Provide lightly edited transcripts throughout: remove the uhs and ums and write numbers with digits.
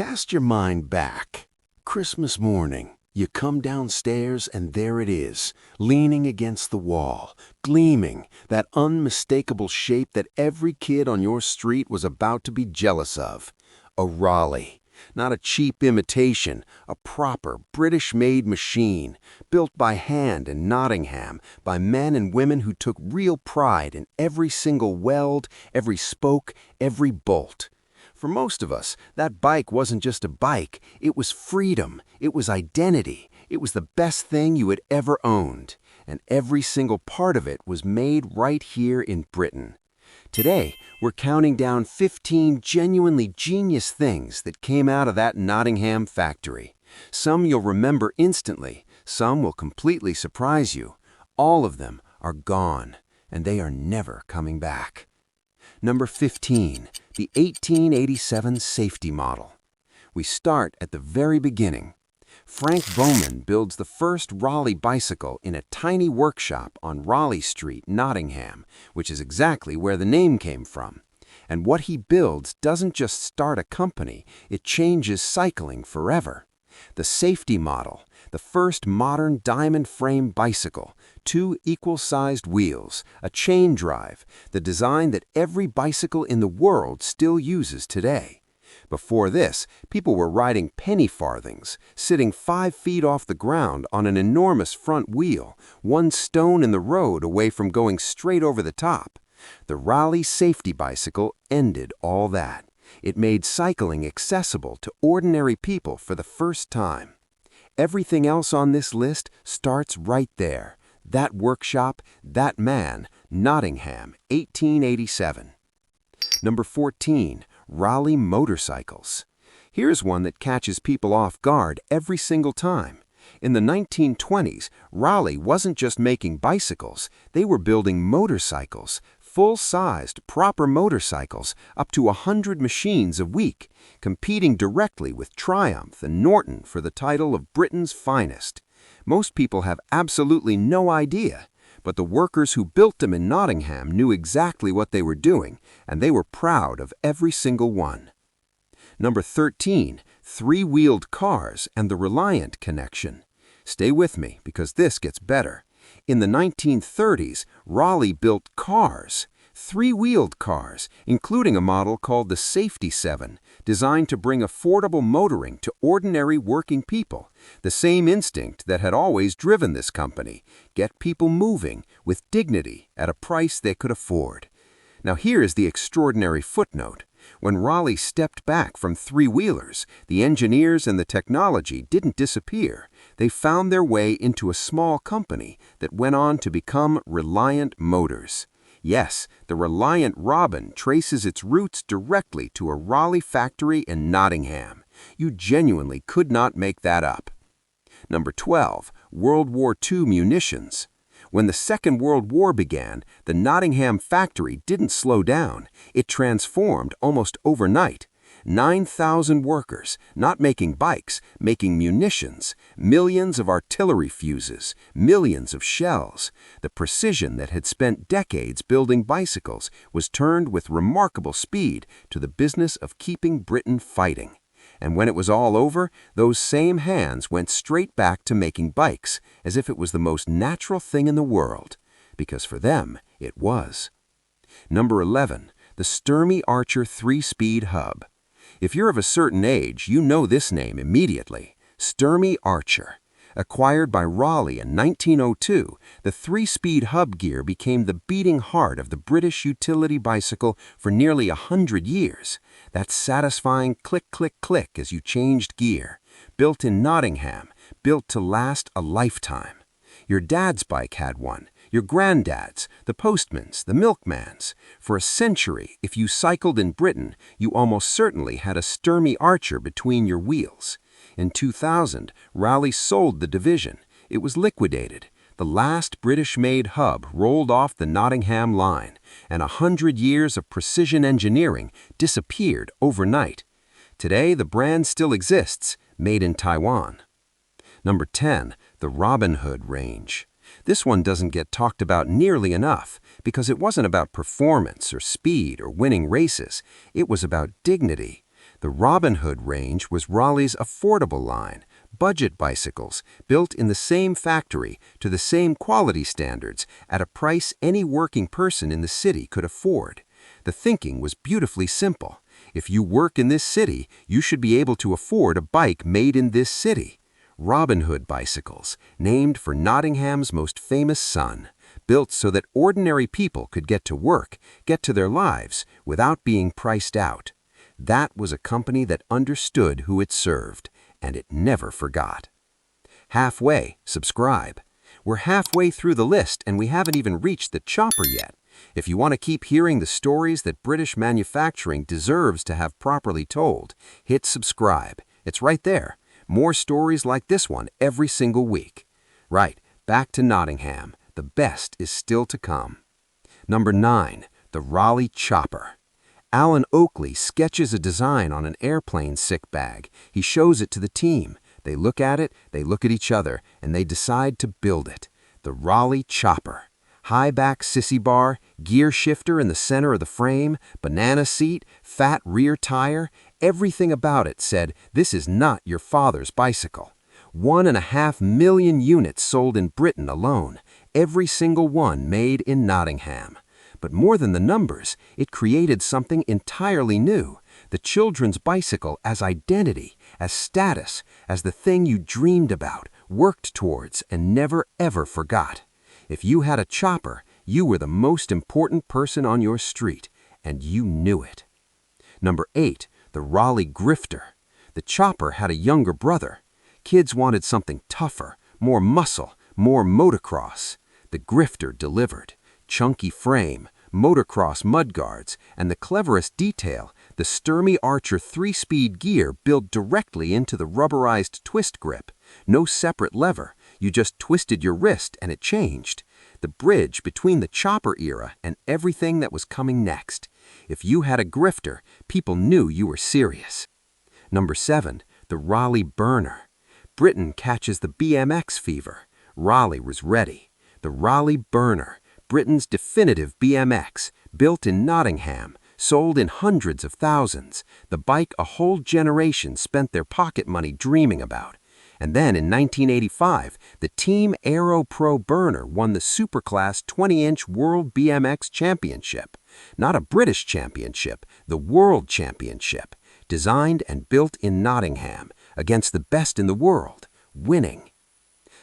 Cast your mind back. Christmas morning. You come downstairs and there it is, leaning against the wall, gleaming, that unmistakable shape that every kid on your street was about to be jealous of. A Raleigh. Not a cheap imitation, a proper British-made machine, built by hand in Nottingham by men and women who took real pride in every single weld, every spoke, every bolt. For most of us, that bike wasn't just a bike, it was freedom, it was identity, it was the best thing you had ever owned, and every single part of it was made right here in Britain. Today, we're counting down 15 genuinely genius things that came out of that Nottingham factory. Some you'll remember instantly, some will completely surprise you. All of them are gone, and they are never coming back. Number 15, the 1887 safety model. We start at the very beginning. Frank Bowman builds the first Raleigh bicycle in a tiny workshop on Raleigh Street, Nottingham, which is exactly where the name came from. And what he builds doesn't just start a company, it changes cycling forever. The safety model, the first modern diamond frame bicycle, 2 equal-sized wheels, a chain drive, the design that every bicycle in the world still uses today. Before this, people were riding penny farthings, sitting 5 feet off the ground on an enormous front wheel, 1 stone in the road away from going straight over the top. The Raleigh safety bicycle ended all that. It made cycling accessible to ordinary people for the first time. Everything else on this list starts right there. That workshop, that man, Nottingham, 1887. Number 14. Raleigh motorcycles. Here's one that catches people off guard every single time. In the 1920s, Raleigh wasn't just making bicycles, they were building motorcycles, full-sized, proper motorcycles, up to 100 machines a week, competing directly with Triumph and Norton for the title of Britain's finest. Most people have absolutely no idea, but the workers who built them in Nottingham knew exactly what they were doing, and they were proud of every single one. Number 13, 3-wheeled cars and the Reliant connection. Stay with me, because this gets better. In the 1930s, Raleigh built cars, 3-wheeled cars, including a model called the Safety 7, designed to bring affordable motoring to ordinary working people. The same instinct that had always driven this company, get people moving with dignity at a price they could afford. Now here is the extraordinary footnote. When Raleigh stepped back from 3-wheelers, the engineers and the technology didn't disappear. They found their way into a small company that went on to become Reliant Motors. Yes, the Reliant Robin traces its roots directly to a Raleigh factory in Nottingham. You genuinely could not make that up. Number 12, World War II munitions. When the Second World War began, the Nottingham factory didn't slow down. It transformed almost overnight. 9,000 workers, not making bikes, making munitions, millions of artillery fuses, millions of shells. The precision that had spent decades building bicycles was turned with remarkable speed to the business of keeping Britain fighting. And when it was all over, those same hands went straight back to making bikes, as if it was the most natural thing in the world, because for them, it was. Number 11, the Sturmey-Archer 3-speed hub. If you're of a certain age, you know this name immediately, Sturmey-Archer. Acquired by Raleigh in 1902, the 3-speed hub gear became the beating heart of the British utility bicycle for nearly 100 years. That satisfying click, click, click as you changed gear. Built in Nottingham, built to last a lifetime. Your dad's bike had one, your granddad's, the postman's, the milkman's. For a century, if you cycled in Britain, you almost certainly had a Sturmey-Archer between your wheels. In 2000, Raleigh sold the division. It was liquidated. The last British-made hub rolled off the Nottingham line, and 100 years of precision engineering disappeared overnight. Today, the brand still exists, made in Taiwan. Number 10, the Robin Hood range. This one doesn't get talked about nearly enough because it wasn't about performance or speed or winning races. It was about dignity. The Robin Hood range was Raleigh's affordable line, budget bicycles built in the same factory to the same quality standards at a price any working person in the city could afford. The thinking was beautifully simple. If you work in this city, you should be able to afford a bike made in this city. Robin Hood bicycles, named for Nottingham's most famous son, built so that ordinary people could get to work, get to their lives, without being priced out. That was a company that understood who it served, and it never forgot. Halfway, subscribe. We're halfway through the list and we haven't even reached the Chopper yet. If you want to keep hearing the stories that British manufacturing deserves to have properly told, hit subscribe. It's right there. More stories like this one every single week. Right, back to Nottingham. The best is still to come. Number 9. The Raleigh Chopper. Alan Oakley sketches a design on an airplane sick bag. He shows it to the team. They look at it, they look at each other, and they decide to build it. The Raleigh Chopper. High-back sissy bar, gear shifter in the center of the frame, banana seat, fat rear tire. Everything about it said, this is not your father's bicycle. 1.5 million units sold in Britain alone, every single one made in Nottingham. But more than the numbers, it created something entirely new. The children's bicycle as identity, as status, as the thing you dreamed about, worked towards, and never ever forgot. If you had a chopper, you were the most important person on your street, and you knew it. Number 8. The Raleigh Grifter. The chopper had a younger brother. Kids wanted something tougher, more muscle, more motocross. The Grifter delivered. Chunky frame, motocross mudguards, and the cleverest detail, the Sturmey-Archer 3-speed gear built directly into the rubberized twist grip. No separate lever, you just twisted your wrist and it changed. The bridge between the Chopper era and everything that was coming next. If you had a Grifter, people knew you were serious. Number 7. The Raleigh Burner. Britain catches the BMX fever. Raleigh was ready. The Raleigh Burner, Britain's definitive BMX, built in Nottingham, sold in hundreds of thousands, the bike a whole generation spent their pocket money dreaming about. And then in 1985, the Team Aero Pro Burner won the Superclass 20-inch World BMX Championship. Not a British championship, the World Championship. Designed and built in Nottingham, against the best in the world, winning.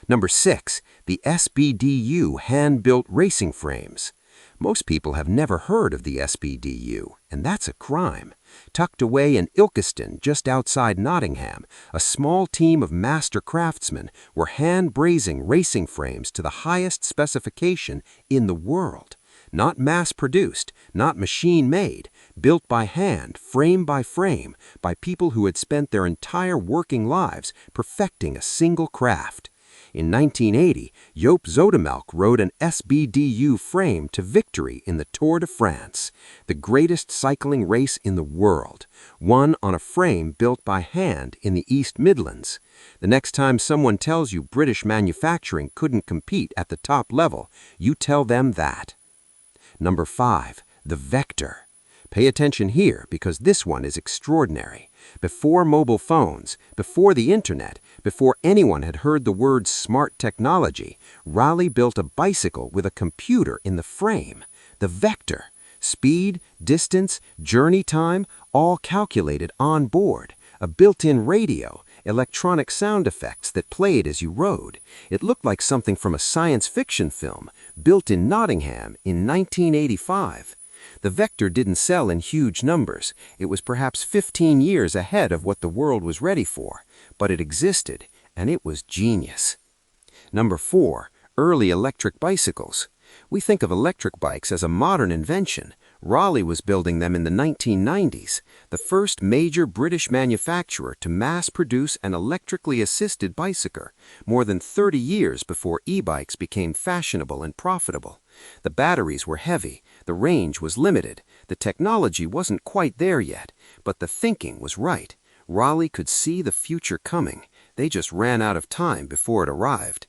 Number 6. The SBDU hand-built racing frames. Most people have never heard of the SBDU, and that's a crime. Tucked away in Ilkeston, just outside Nottingham, a small team of master craftsmen were hand-brazing racing frames to the highest specification in the world. Not mass-produced, not machine-made, built by hand, frame by frame, by people who had spent their entire working lives perfecting a single craft. In 1980, Joop Zoetemelk rode an SBDU frame to victory in the Tour de France, the greatest cycling race in the world, won on a frame built by hand in the East Midlands. The next time someone tells you British manufacturing couldn't compete at the top level, you tell them that. Number 5. The Vector. Pay attention here because this one is extraordinary. Before mobile phones, before the internet, before anyone had heard the word smart technology, Raleigh built a bicycle with a computer in the frame. The Vector. Speed, distance, journey time, all calculated on board. A built-in radio, electronic sound effects that played as you rode. It looked like something from a science fiction film, built in Nottingham in 1985. The Vector didn't sell in huge numbers. It was perhaps 15 years ahead of what the world was ready for, but it existed, and it was genius. Number 4. Early electric bicycles. We think of electric bikes as a modern invention. Raleigh was building them in the 1990s, the first major British manufacturer to mass-produce an electrically assisted bicycle, more than 30 years before e-bikes became fashionable and profitable. The batteries were heavy, the range was limited, the technology wasn't quite there yet, but the thinking was right. Raleigh could see the future coming. They just ran out of time before it arrived.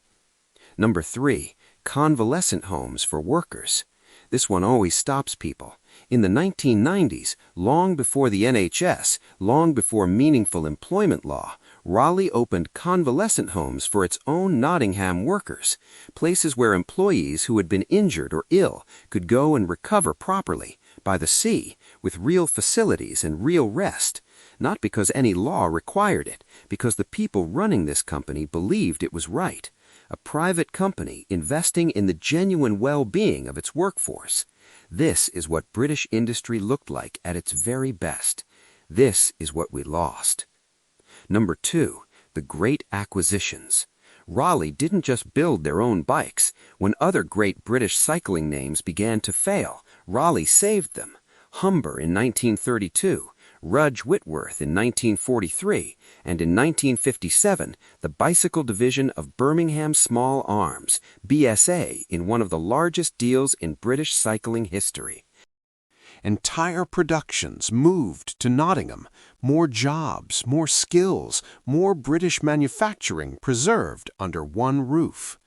Number 3. Convalescent homes for workers. This one always stops people. In the 1990s, long before the NHS, long before meaningful employment law, Raleigh opened convalescent homes for its own Nottingham workers, places where employees who had been injured or ill could go and recover properly, by the sea, with real facilities and real rest. Not because any law required it, because the people running this company believed it was right. A private company investing in the genuine well-being of its workforce. This is what British industry looked like at its very best. This is what we lost. Number 2, the great acquisitions. Raleigh didn't just build their own bikes. When other great British cycling names began to fail, Raleigh saved them. Humber in 1932, Rudge Whitworth in 1943, and in 1957, the bicycle division of Birmingham Small Arms, BSA, in one of the largest deals in British cycling history. Entire productions moved to Nottingham, more jobs, more skills, more British manufacturing preserved under one roof.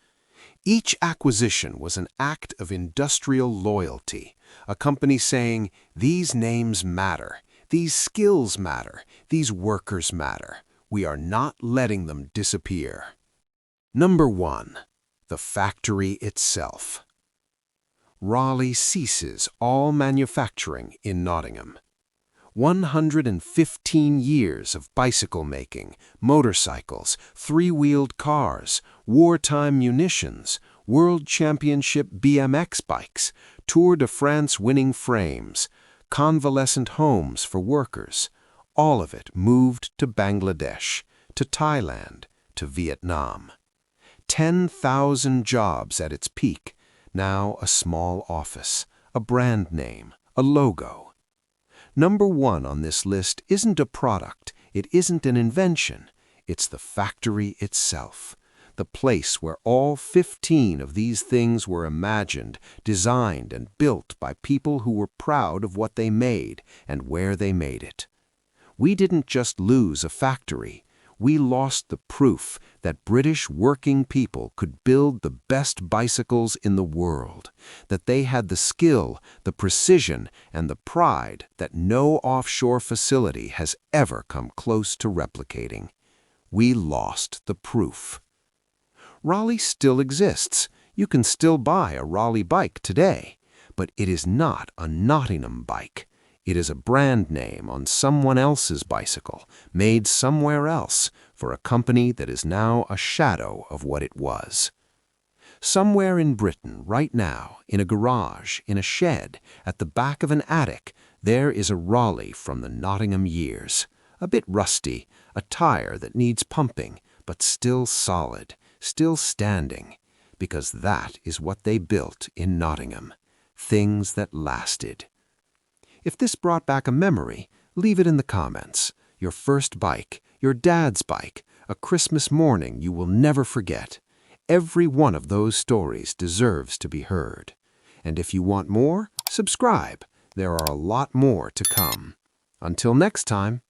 Each acquisition was an act of industrial loyalty, a company saying, "These names matter, these skills matter, these workers matter. We are not letting them disappear." Number 1. The factory itself. Raleigh ceases all manufacturing in Nottingham. 115 years of bicycle making, motorcycles, three-wheeled cars, wartime munitions, World Championship BMX bikes, Tour de France winning frames, convalescent homes for workers. All of it moved to Bangladesh, to Thailand, to Vietnam. 10,000 jobs at its peak. Now a small office, a brand name, a logo. Number 1 on this list isn't a product, it isn't an invention, it's the factory itself, the place where all 15 of these things were imagined, designed, and built by people who were proud of what they made and where they made it. We didn't just lose a factory. We lost the proof that British working people could build the best bicycles in the world, that they had the skill, the precision, and the pride that no offshore facility has ever come close to replicating. We lost the proof. Raleigh still exists. You can still buy a Raleigh bike today, but it is not a Nottingham bike. It is a brand name on someone else's bicycle, made somewhere else, for a company that is now a shadow of what it was. Somewhere in Britain, right now, in a garage, in a shed, at the back of an attic, there is a Raleigh from the Nottingham years. A bit rusty, a tire that needs pumping, but still solid, still standing, because that is what they built in Nottingham. Things that lasted. If this brought back a memory, leave it in the comments. Your first bike, your dad's bike, a Christmas morning you will never forget. Every one of those stories deserves to be heard. And if you want more, subscribe. There are a lot more to come. Until next time.